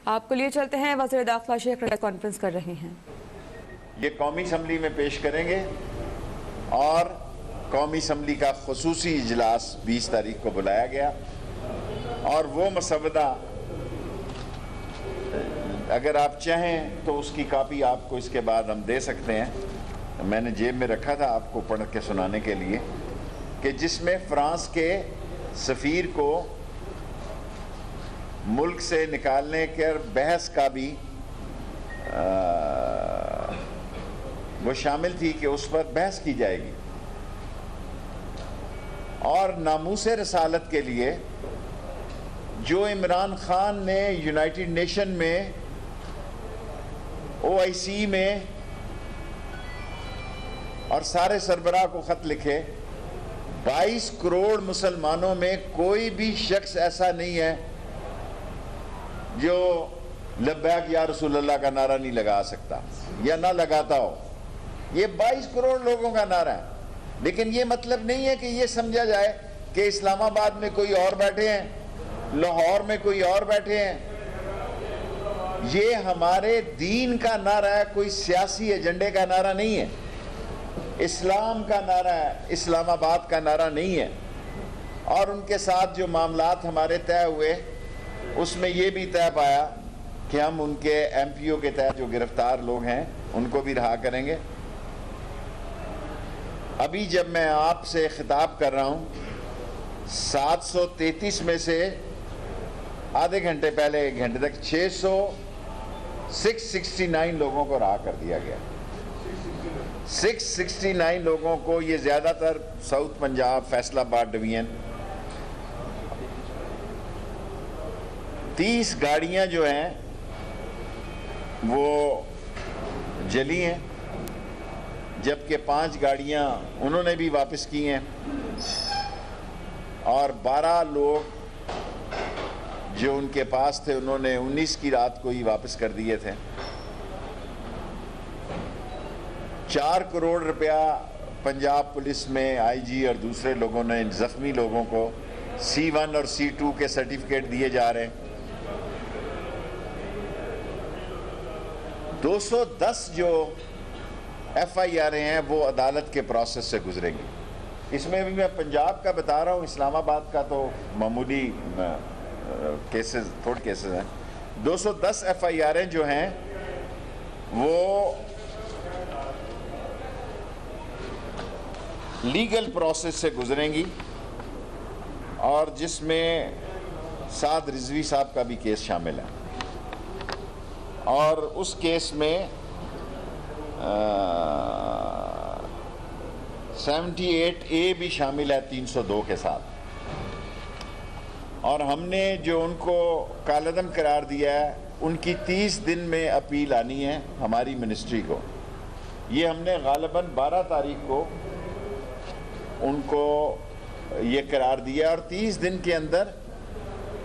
آپ کو لیے چلتے ہیں، وزیر داخلہ شیخ پریس کانفرنس کر رہے ہیں۔ یہ قومی اسمبلی میں پیش کریں گے اور قومی اسمبلی کا خصوصی اجلاس 20 تاریخ کو بلایا گیا، اور وہ مسودہ اگر آپ چاہیں تو اس کی کاپی آپ کو اس کے بعد ہم دے سکتے ہیں۔ میں نے جیب میں رکھا تھا آپ کو پڑھ کے سنانے کے لیے، کہ جس میں فرانس کے سفیر کو ملک سے نکالنے کے بحث کا بھی وہ شامل تھی کہ اس پر بحث کی جائے گی، اور ناموس رسالت کے لیے جو عمران خان نے یونائٹڈ نیشن میں OIC میں اور سارے سربراہ کو خط لکھے، 22 کروڑ مسلمانوں میں کوئی بھی شخص ایسا نہیں ہے جو لبیک یا رسول اللہ کا نعرہ نہیں لگا سکتا یا نہ لگاتا ہو۔ یہ 22 کروڑ لوگوں کا نعرہ ہے، لیکن یہ مطلب نہیں ہے کہ یہ سمجھا جائے کہ اسلام آباد میں کوئی اور بیٹھے ہیں، لاہور میں کوئی اور بیٹھے ہیں۔ یہ ہمارے دین کا نعرہ ہے، کوئی سیاسی ایجنڈے کا نعرہ نہیں ہے، اسلام کا نعرہ ہے، اسلام آباد کا نعرہ نہیں ہے۔ اور ان کے ساتھ جو معاملات ہمارے طے ہوئے، اس میں یہ بھی طے پایا کہ ہم ان کے MPO کے تحت جو گرفتار لوگ ہیں ان کو بھی رہا کریں گے۔ ابھی جب میں آپ سے خطاب کر رہا ہوں، 733 میں سے آدھے گھنٹے پہلے 1 گھنٹے تک 669 لوگوں کو رہا کر دیا گیا۔ 669 لوگوں کو، یہ زیادہ تر ساؤتھ پنجاب، فیصل آباد ڈویژن۔ 30 گاڑیاں جو ہیں وہ جلی ہیں، جبکہ 5 گاڑیاں انہوں نے بھی واپس کی ہیں، اور 12 لوگ جو ان کے پاس تھے انہوں نے 19 کی رات کو ہی واپس کر دیے تھے۔ 4 کروڑ روپیہ پنجاب پولیس میں IG اور دوسرے لوگوں نے زخمی لوگوں کو C1 اور C2 کے سرٹیفکیٹ دیے جا رہے ہیں۔ 210 جو FIR ہیں وہ عدالت کے پروسیس سے گزریں گی۔ اس میں بھی میں پنجاب کا بتا رہا ہوں، اسلام آباد کا تو معمولی کیسز، تھوڑے کیسز ہیں۔ 210 FIR جو ہیں وہ لیگل پروسیس سے گزریں گی، اور جس میں سعد رضوی صاحب کا بھی کیس شامل ہے، اور اس کیس میں 78A بھی شامل ہے 302 کے ساتھ۔ اور ہم نے جو ان کو کالعدم قرار دیا ہے، ان کی 30 دن میں اپیل آنی ہے ہماری منسٹری کو۔ یہ ہم نے غالباً 12 تاریخ کو ان کو یہ قرار دیا، اور 30 دن کے اندر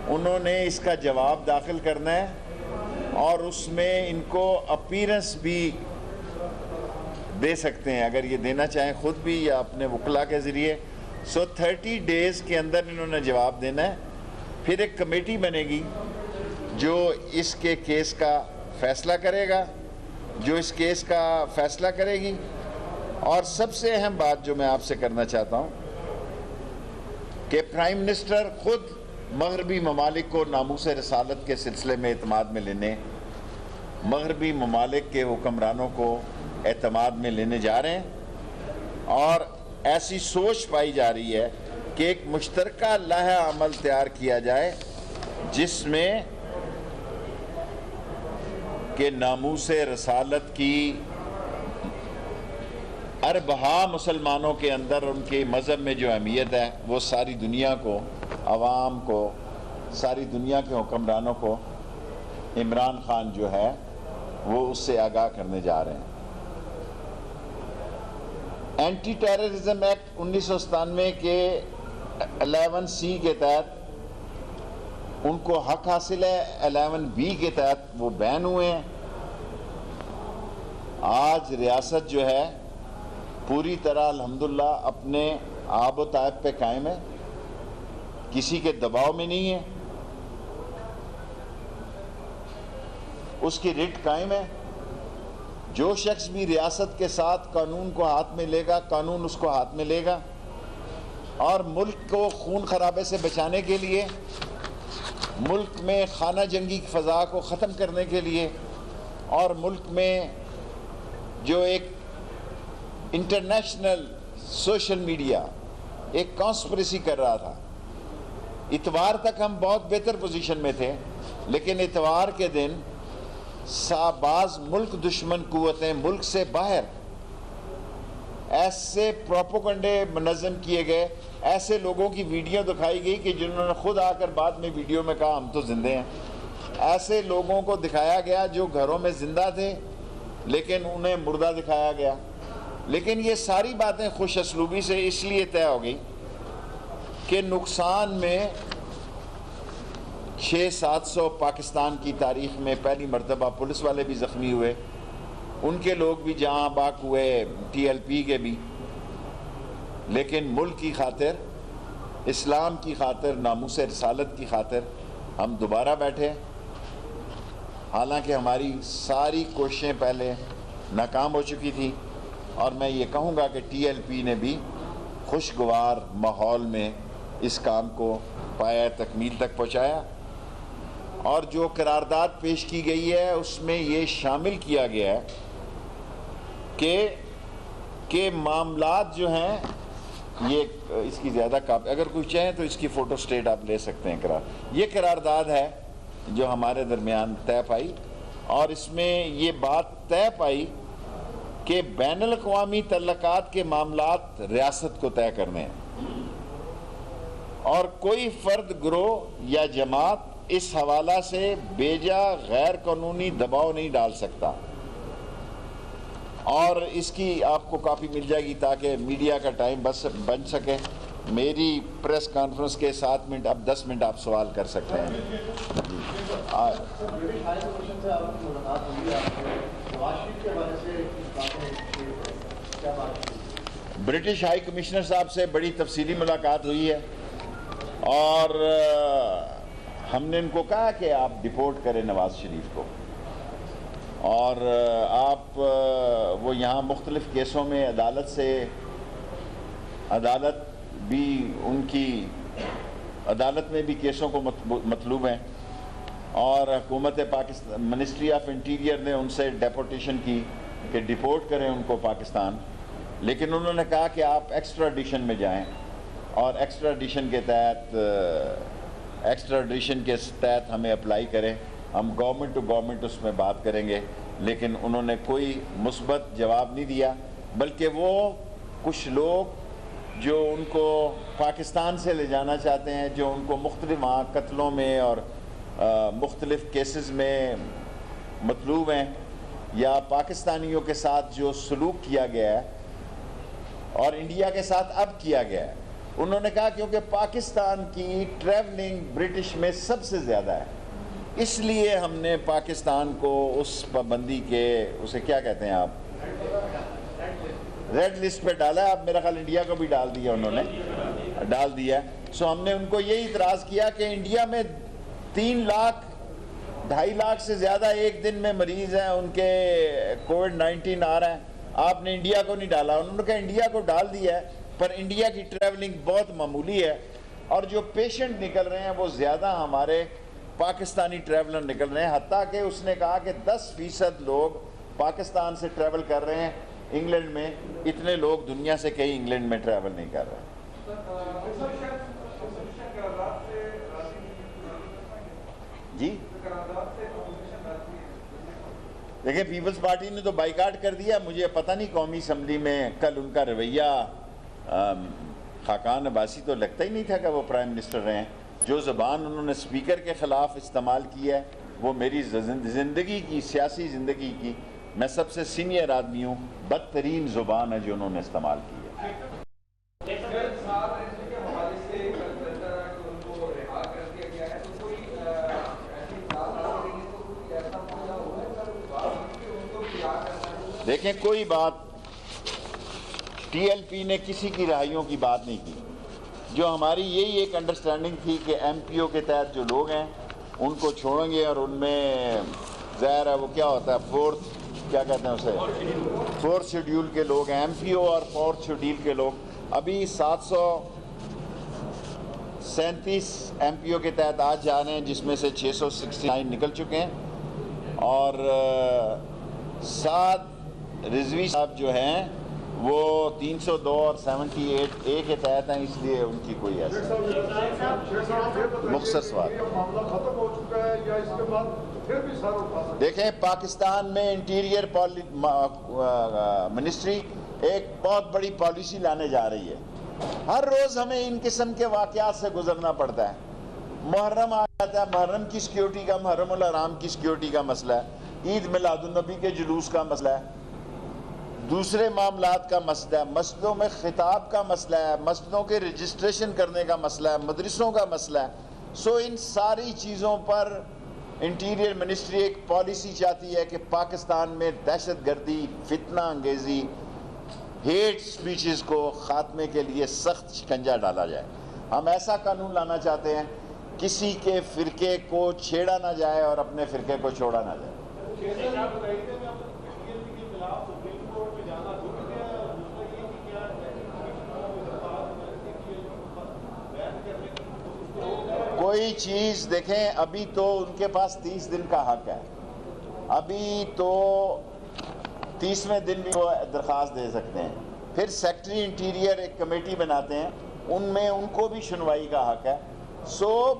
انہوں نے اس کا جواب داخل کرنا ہے، اور اس میں ان کو اپیرنس بھی دے سکتے ہیں اگر یہ دینا چاہیں خود بھی یا اپنے وکلاء کے ذریعے۔ 30 ڈیز کے اندر انہوں نے جواب دینا ہے۔ پھر ایک کمیٹی بنے گی جو اس کے کیس کا فیصلہ کرے گا، گی۔ اور سب سے اہم بات جو میں آپ سے کرنا چاہتا ہوں کہ پرائم منسٹر خود مغربی ممالک کو ناموس رسالت کے سلسلے میں اعتماد میں لینے، مغربی ممالک کے حکمرانوں کو اعتماد میں لینے جا رہے ہیں، اور ایسی سوچ پائی جا رہی ہے کہ ایک مشترکہ لائحہ عمل تیار کیا جائے جس میں کہ ناموس رسالت کی اربہا مسلمانوں کے اندر ان کے مذہب میں جو اہمیت ہے وہ ساری دنیا کو، عوام کو، ساری دنیا کے حکمرانوں کو عمران خان جو ہے وہ اس سے آگاہ کرنے جا رہے ہیں۔ اینٹی ٹیررزم ایکٹ 1997 کے 11C کے تحت ان کو حق حاصل ہے، 11B کے تحت وہ بین ہوئے ہیں۔ آج ریاست جو ہے پوری طرح الحمدللہ اپنے آب و تاب پہ قائم ہے، کسی کے دباؤ میں نہیں ہے۔ اس کی رٹ قائم ہے. جو شخص بھی ریاست کے ساتھ قانون کو ہاتھ میں لے گا قانون اس کو ہاتھ میں لے گا, اور ملک کو خون خرابے سے بچانے کے لیے, ملک میں خانہ جنگی کی فضا کو ختم کرنے کے لیے, اور ملک میں جو ایک انٹرنیشنل سوشل میڈیا ایک کانسپریسی کر رہا تھا. اتوار تک ہم بہت بہتر پوزیشن میں تھے, لیکن اتوار کے دن بعض ملک دشمن قوتیں ملک سے باہر ایسے پروپیگنڈے منظم کیے گئے, ایسے لوگوں کی ویڈیو دکھائی گئی کہ جنہوں نے خود آ کر بعد میں ویڈیو میں کہا ہم تو زندے ہیں. ایسے لوگوں کو دکھایا گیا جو گھروں میں زندہ تھے لیکن انہیں مردہ دکھایا گیا. لیکن یہ ساری باتیں خوش اسلوبی سے اس لیے طے ہو گئی کہ نقصان میں 600-700 پاکستان کی تاریخ میں پہلی مرتبہ پولیس والے بھی زخمی ہوئے, ان کے لوگ بھی جہاں باق ہوئے, ٹی ایل پی کے بھی. لیکن ملک کی خاطر, اسلام کی خاطر, ناموس رسالت کی خاطر ہم دوبارہ بیٹھے, حالانکہ ہماری ساری کوششیں پہلے ناکام ہو چکی تھی. اور میں یہ کہوں گا کہ ٹی ایل پی نے بھی خوشگوار ماحول میں اس کام کو پایا تکمیل تک پہنچایا. اور جو قرارداد پیش کی گئی ہے اس میں یہ شامل کیا گیا ہے کہ معاملات جو ہیں, یہ اس کی زیادہ کاپی اگر کوئی چاہیں تو اس کی فوٹو سٹیٹ آپ لے سکتے ہیں. یہ قرارداد ہے جو ہمارے درمیان طے پائی, اور اس میں یہ بات طے پائی کہ بین الاقوامی تعلقات کے معاملات ریاست کو طے کرنے ہیں, اور کوئی فرد, گروہ یا جماعت اس حوالہ سے بیجا غیر قانونی دباؤ نہیں ڈال سکتا. اور اس کی آپ کو کاپی مل جائے گی تاکہ میڈیا کا ٹائم بن سکے. میری پریس کانفرنس کے 7 منٹ, اب 10 منٹ آپ سوال کر سکتے ہیں. برٹش ہائی کمشنر صاحب سے بڑی تفصیلی ملاقات ہوئی ہے, اور ہم نے ان کو کہا کہ آپ ڈپورٹ کریں نواز شریف کو, اور آپ وہ یہاں مختلف کیسوں میں عدالت بھی ان کی عدالت میں بھی کیسوں کو مطلوب ہیں, اور حکومت پاکستان منسٹری آف انٹیریئر نے ان سے ڈیپورٹیشن کی کہ ڈپورٹ کریں ان کو پاکستان. لیکن انہوں نے کہا کہ آپ ایکسٹراڈیشن میں جائیں, اور ایکسٹراڈیشن کے تحت ہمیں اپلائی کریں, ہم گورنمنٹ ٹو گورنمنٹ اس میں بات کریں گے. لیکن انہوں نے کوئی مثبت جواب نہیں دیا, بلکہ وہ کچھ لوگ جو ان کو پاکستان سے لے جانا چاہتے ہیں, جو ان کو مختلف وہاں قتلوں میں اور مختلف کیسز میں مطلوب ہیں, یا پاکستانیوں کے ساتھ جو سلوک کیا گیا ہے اور انڈیا کے ساتھ اب کیا گیا ہے, انہوں نے کہا کیونکہ پاکستان کی ٹریولنگ برٹش میں سب سے زیادہ ہے, اس لیے ہم نے پاکستان کو اس پابندی کے, اسے کیا کہتے ہیں آپ, ریڈ لسٹ پہ ڈالا ہے. اب میرا خیال انڈیا کو بھی ڈال دیا, انہوں نے ڈال دیا. سو ہم نے ان کو یہی اعتراض کیا کہ انڈیا میں 3 لاکھ 2.5 لاکھ سے زیادہ ایک دن میں مریض ہیں, ان کے کووڈ-19 آ رہے ہیں, آپ نے انڈیا کو نہیں ڈالا. انہوں نے کہا انڈیا کو ڈال دیا ہے, پر انڈیا کی ٹریولنگ بہت معمولی ہے, اور جو پیشنٹ نکل رہے ہیں وہ زیادہ ہمارے پاکستانی ٹریولر نکل رہے ہیں. حتیٰ کہ اس نے کہا کہ 10% لوگ پاکستان سے ٹریول کر رہے ہیں انگلینڈ میں, اتنے لوگ دنیا سے کہیں انگلینڈ میں ٹریول نہیں کر رہے. جی دیکھیں, پیپلز پارٹی نے تو بائیکاٹ کر دیا. مجھے پتہ نہیں قومی اسمبلی میں کل ان کا رویہ خاقان عباسی تو لگتا ہی نہیں تھا کہ وہ پرائم منسٹر رہے ہیں. جو زبان انہوں نے اسپیکر کے خلاف استعمال کی ہے وہ میری زندگی کی, سیاسی زندگی کی, میں سب سے سینئر آدمی ہوں, بدترین زبان ہے جو انہوں نے استعمال کی ہے. دیکھیں, کوئی بات ٹی ایل پی نے کسی کی رہائیوں کی بات نہیں کی. جو ہماری یہی ایک انڈرسٹینڈنگ تھی کہ ایم پی او کے تحت جو لوگ ہیں ان کو چھوڑیں گے, اور ان میں ظاہر ہے وہ کیا ہوتا ہے فورتھ کیا کہتے ہیں اسے فورتھ شیڈیول کے لوگ ہیں، ایم پی او اور فورتھ شیڈیول کے لوگ ابھی 737 ایم پی او کے تحت آج جا رہے ہیں، جس میں سے 669 نکل چکے ہیں، اور 7 رضوی صاحب جو ہیں وہ 302 اور 78 اے کے تحت ہیں، اس لیے ان کی کوئی ایسا مختصر سوال۔ دیکھیں پاکستان میں انٹیریئر منسٹری ایک بہت بڑی پالیسی لانے جا رہی ہے۔ ہر روز ہمیں ان قسم کے واقعات سے گزرنا پڑتا ہے۔ محرم آ جاتا ہے، محرم کی سیکیورٹی کا، محرم الحرام کی سیکیورٹی کا مسئلہ ہے، عید میلاد النبی کے جلوس کا مسئلہ ہے، دوسرے معاملات کا مسئلہ ہے، مسجدوں میں خطاب کا مسئلہ ہے، مسجدوں کے رجسٹریشن کرنے کا مسئلہ ہے، مدرسوں کا مسئلہ ہے۔ ان ساری چیزوں پر انٹیریئر منسٹری ایک پالیسی چاہتی ہے کہ پاکستان میں دہشت گردی، فتنہ انگیزی، ہیٹ سپیچز کو خاتمے کے لیے سخت شکنجہ ڈالا جائے۔ ہم ایسا قانون لانا چاہتے ہیں کسی کے فرقے کو چھیڑا نہ جائے اور اپنے فرقے کو چھوڑا نہ جائے۔ کوئی چیز دیکھیں، ابھی تو ان کے پاس 30 دن کا حق ہے، ابھی تو 30ویں دن بھی وہ درخواست دے سکتے ہیں، پھر سیکٹری انٹیریئر ایک کمیٹی بناتے ہیں، ان میں ان کو بھی سنوائی کا حق ہے۔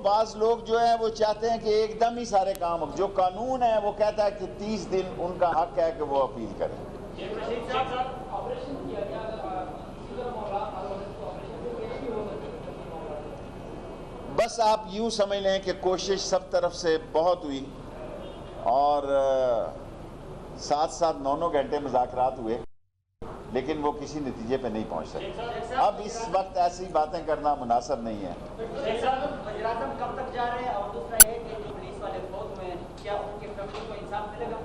بعض لوگ جو ہیں وہ چاہتے ہیں کہ ایک دم ہی سارے کام، جو قانون ہے وہ کہتا ہے کہ 30 دن ان کا حق ہے کہ وہ اپیل کریں۔ بس آپ یوں سمجھ لیں کہ کوشش سب طرف سے بہت ہوئی، اور 7 9 گھنٹے مذاکرات ہوئے، لیکن وہ کسی نتیجے پہ نہیں پہنچ سکے۔ اب اس وقت ایسی باتیں کرنا مناسب نہیں ہے۔ وزیراعظم کب تک جا رہے ہیں، اور دوسرا یہ کہ جو پولیس والے فوت ہوئے ہیں کیا ان کے فیملی کو انصاف ملے گا؟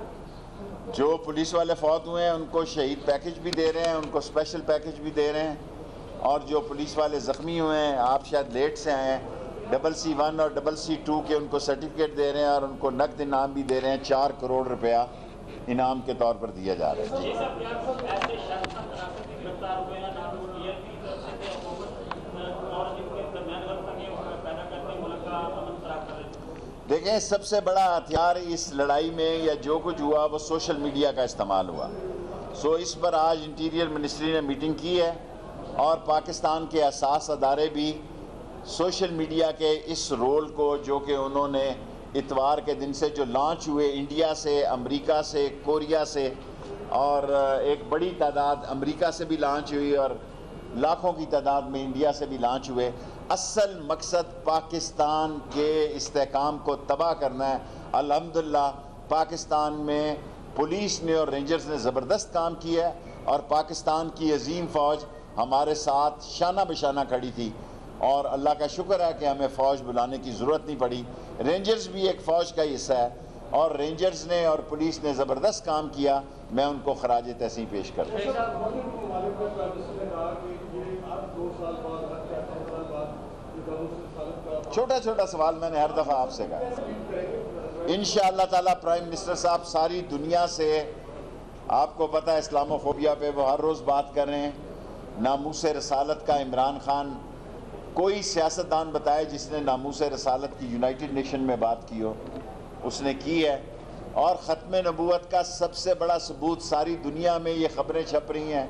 جو پولیس والے فوت ہوئے ہیں ان کو شہید پیکج بھی دے رہے ہیں، ان کو اسپیشل پیکج بھی دے رہے ہیں، اور جو پولیس والے زخمی ہوئے ہیں، آپ شاید لیٹ سے آئے ہیں، CC1 اور CC2 کے ان کو سرٹیفکیٹ دے رہے ہیں، اور ان کو نقد انعام بھی دے رہے ہیں، 4 کروڑ روپیہ انعام کے طور پر دیا جا رہا ہے۔ دیکھیں سب سے بڑا ہتھیار اس لڑائی میں یا جو کچھ ہوا وہ سوشل میڈیا کا استعمال ہوا۔ اس پر آج انٹیریئر منسٹری نے میٹنگ کی ہے، اور پاکستان کے حساس ادارے بھی سوشل میڈیا کے اس رول کو، جو کہ انہوں نے اتوار کے دن سے جو لانچ ہوئے انڈیا سے، امریکہ سے، کوریا سے، اور ایک بڑی تعداد امریکہ سے بھی لانچ ہوئی، اور لاکھوں کی تعداد میں انڈیا سے بھی لانچ ہوئے۔ اصل مقصد پاکستان کے استحکام کو تباہ کرنا ہے۔ الحمدللہ پاکستان میں پولیس نے اور رینجرز نے زبردست کام کیا ہے، اور پاکستان کی عظیم فوج ہمارے ساتھ شانہ بشانہ کھڑی تھی، اور اللہ کا شکر ہے کہ ہمیں فوج بلانے کی ضرورت نہیں پڑی۔ رینجرز بھی ایک فوج کا حصہ ہے، اور رینجرز نے اور پولیس نے زبردست کام کیا، میں ان کو خراج تحسین پیش کرتا ہوں۔ چھوٹا چھوٹا سوال میں نے ہر دفعہ آپ سے کہا، انشاءاللہ تعالیٰ پرائم منسٹر صاحب ساری دنیا سے، آپ کو پتہ ہے اسلامو فوبیا پہ وہ ہر روز بات کر رہے ہیں، ناموس رسالت کا عمران خان، کوئی سیاستدان بتائے جس نے ناموس رسالت کی یونائٹڈ نیشن میں بات کی ہو، اس نے کی ہے، اور ختم نبوت کا سب سے بڑا ثبوت، ساری دنیا میں یہ خبریں چھپ رہی ہیں،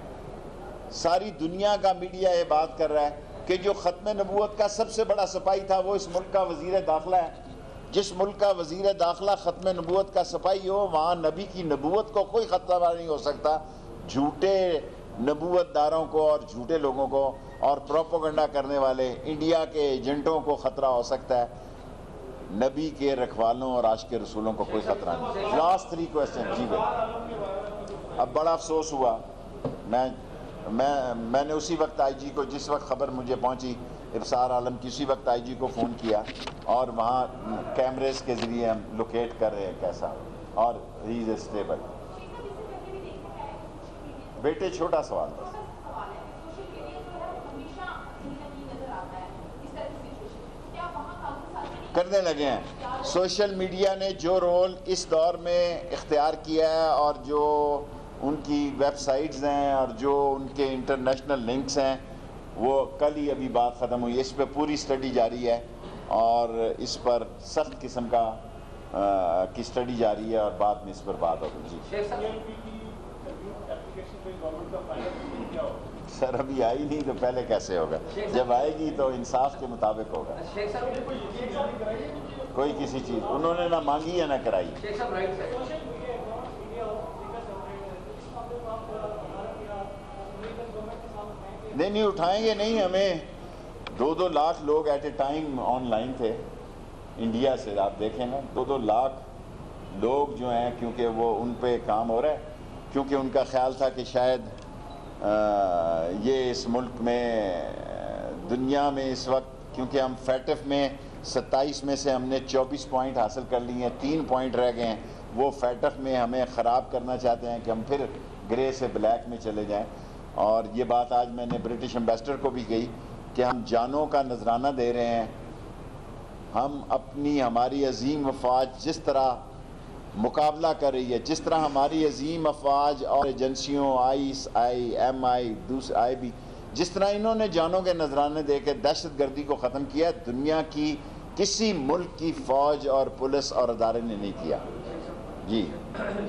ساری دنیا کا میڈیا یہ بات کر رہا ہے کہ جو ختم نبوت کا سب سے بڑا سپاہی تھا وہ اس ملک کا وزیر داخلہ ہے۔ جس ملک کا وزیر داخلہ ختم نبوت کا سپاہی ہو، وہاں نبی کی نبوت کو کوئی خطرہ نہیں ہو سکتا۔ جھوٹے نبوت داروں کو اور جھوٹے لوگوں کو اور پروپیگنڈا کرنے والے انڈیا کے ایجنٹوں کو خطرہ ہو سکتا ہے، نبی کے رکھوالوں اور عاشق رسولوں کو کوئی خطرہ نہیں۔ لاسٹ 3 کوسچن جی بھائی۔ اب بڑا افسوس ہوا، میں نے اسی وقت آئی جی کو، جس وقت خبر مجھے پہنچی ابصار عالم کی، اسی وقت آئی جی کو فون کیا، اور وہاں کیمریز کے ذریعے ہم لوکیٹ کر رہے ہیں کیسا، اور ہی از اسٹیبل۔ بیٹے چھوٹا سوال تھا۔ کرنے لگے ہیں. سوشل میڈیا نے جو رول اس دور میں اختیار کیا ہے اور جو ان کی ویب سائٹس ہیں اور جو ان کے انٹرنیشنل لنکس ہیں وہ کل ہی ابھی بات ختم ہوئی. اس پہ پوری اسٹڈی جاری ہے اور اس پر سخت قسم کی اسٹڈی جاری ہے اور بعد میں اس پر بات ہوگی. جی سر ابھی آئی نہیں تو پہلے کیسے ہوگا؟ جب آئے گی تو انصاف کے مطابق ہوگا. کوئی کسی چیز انہوں نے نہ مانگی ہے نہ کرائی. نہیں اٹھائیں گے نہیں. ہمیں 2 لاکھ لوگ at a time online تھے انڈیا سے. آپ دیکھیں نا 2 لاکھ لوگ جو ہیں, کیونکہ وہ ان پہ کام ہو رہا ہے, کیونکہ ان کا خیال تھا کہ شاید یہ اس ملک میں دنیا میں اس وقت, کیونکہ ہم فیٹف میں 27 میں سے ہم نے 24 پوائنٹ حاصل کر لی ہیں, 3 پوائنٹ رہ گئے ہیں. وہ فیٹف میں ہمیں خراب کرنا چاہتے ہیں کہ ہم پھر گرے سے بلیک میں چلے جائیں. اور یہ بات آج میں نے برٹش ایمبیسڈر کو بھی کہی کہ ہم جانوں کا نذرانہ دے رہے ہیں. ہم ہماری عظیم افواج جس طرح مقابلہ کر رہی ہے, جس طرح ہماری عظیم افواج اور ایجنسیوں ISI, دوسرے IB, جس طرح انہوں نے جانوں کے نذرانے دے کے دہشت گردی کو ختم کیا, دنیا کی کسی ملک کی فوج اور پولیس اور ادارے نے نہیں کیا. جی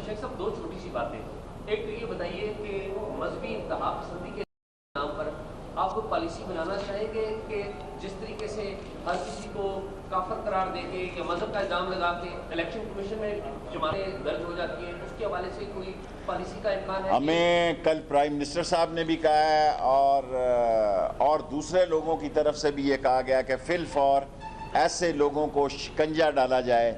شیخ صاحب 2 چھوٹی سی باتیں. ایک تو یہ بتائیے کہ مذہبی انتہا پسندی کے نام پر آپ کو پالیسی بنانا چاہیں گے کہ جس طریقے سے ہر کسی کو کافر قرار دے کے یا مذہب کا الزام لگا کے الیکشن کمیشن میں جماعتیں درج ہو جاتی ہیں, اس کے حوالے سے کوئی پالیسی کا امکان ہے؟ ہمیں کل پرائم منسٹر صاحب نے بھی کہا ہے اور دوسرے لوگوں کی طرف سے بھی یہ کہا گیا کہ فی الفور ایسے لوگوں کو شکنجہ ڈالا جائے